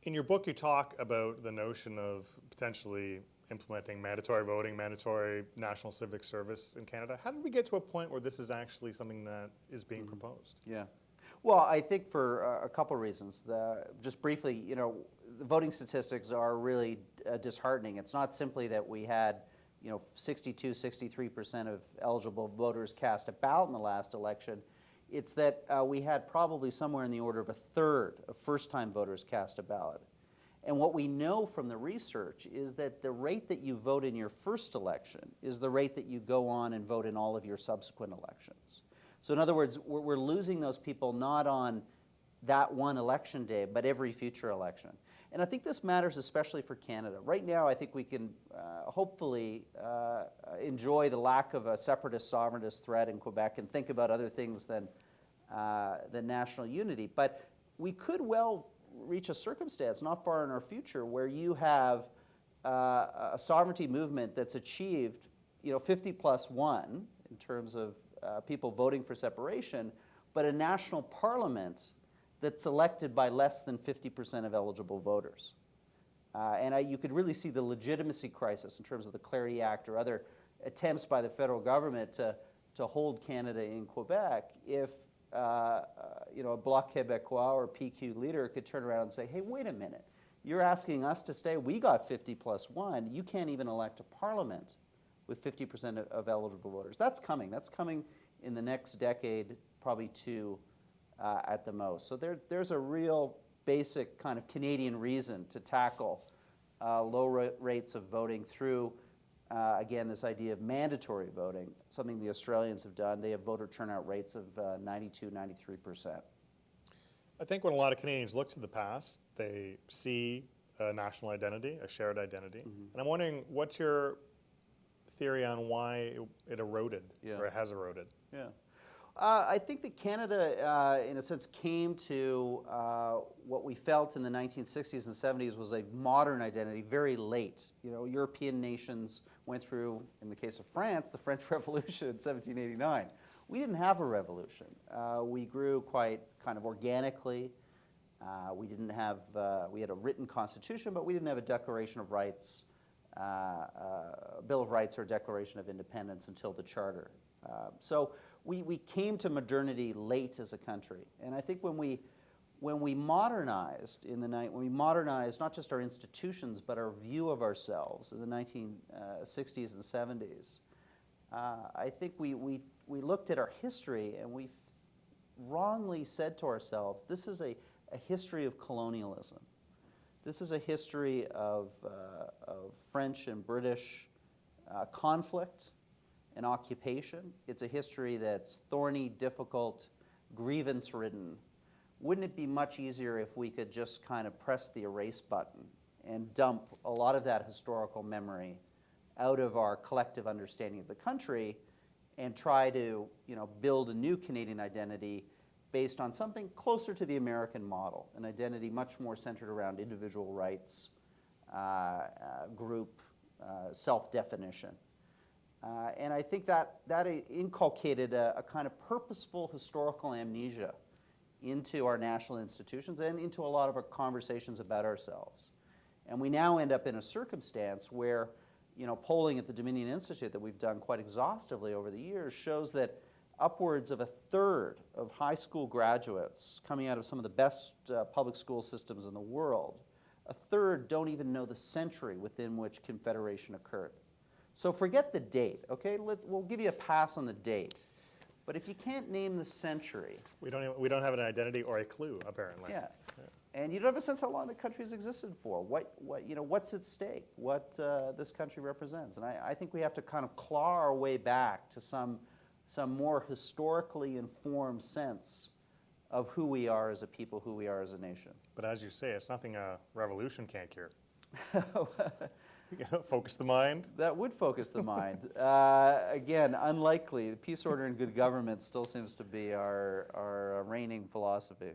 In your book, you talk about the notion of potentially implementing mandatory voting, mandatory national civic service in Canada. How did we get to a point where this is actually something that is being proposed? Yeah. Well, I think for a couple of reasons. Just briefly, the voting statistics are really disheartening. It's not simply that we had 62, 63% of eligible voters cast a ballot in the last election. It's that we had probably somewhere in the order of a third of first-time voters cast a ballot. And what we know from the research is that the rate that you vote in your first election is the rate that you go on and vote in all of your subsequent elections. So in other words, we're losing those people not on that one election day, but every future election. And I think this matters especially for Canada. Right now, I think we can hopefully enjoy the lack of a separatist, sovereignist threat in Quebec and think about other things than national unity. But we could well reach a circumstance not far in our future where you have a sovereignty movement that's achieved 50+1 in terms of people voting for separation, but a national parliament that's elected by less than 50% of eligible voters. And you could really see the legitimacy crisis in terms of the Clarity Act or other attempts by the federal government to hold Canada in Quebec if a Bloc Québécois or PQ leader could turn around and say, hey, wait a minute, you're asking us to stay, we got 50+1, you can't even elect a parliament with 50% of eligible voters. That's coming in the next decade, probably two at the most. So there's a real basic kind of Canadian reason to tackle low rates of voting through, again, this idea of mandatory voting, something the Australians have done. They have voter turnout rates of 92, 93%. I think when a lot of Canadians look to the past, they see a national identity, a shared identity. And I'm wondering, what's your theory on why it eroded or it has eroded? Yeah. I think that Canada, in a sense, came to what we felt in the 1960s and 70s was a modern identity very late. European nations went through, in the case of France, the French Revolution in 1789. We didn't have a revolution. We grew quite kind of organically. We didn't have, we had a written constitution, but we didn't have a Declaration of Rights, a Bill of Rights or a Declaration of Independence until the Charter. So we came to modernity late as a country, and I think when we modernized when we modernized not just our institutions but our view of ourselves in the 1960s and 70s, I think we looked at our history and we wrongly said to ourselves, this is a history of colonialism. This is a history of French and British conflict and occupation. It's a history that's thorny, difficult, grievance-ridden. Wouldn't it be much easier if we could just kind of press the erase button and dump a lot of that historical memory out of our collective understanding of the country and try to build a new Canadian identity based on something closer to the American model, an identity much more centered around individual rights, group, self-definition. And I think that inculcated a kind of purposeful historical amnesia into our national institutions and into a lot of our conversations about ourselves. And we now end up in a circumstance where, polling at the Dominion Institute that we've done quite exhaustively over the years shows that upwards of a third of high school graduates coming out of some of the best public school systems in the world, a third don't even know the century within which Confederation occurred. So forget the date, okay? We'll give you a pass on the date. But if you can't name the century... We don't have an identity or a clue, apparently. Yeah. And you don't have a sense how long the country's existed for, what's at stake, what this country represents. And I think we have to kind of claw our way back to some more historically informed sense of who we are as a people, who we are as a nation. But as you say, it's nothing a revolution can't cure. Focus the mind? That would focus the mind. Again, unlikely. Peace, order, and good government still seems to be our reigning philosophy.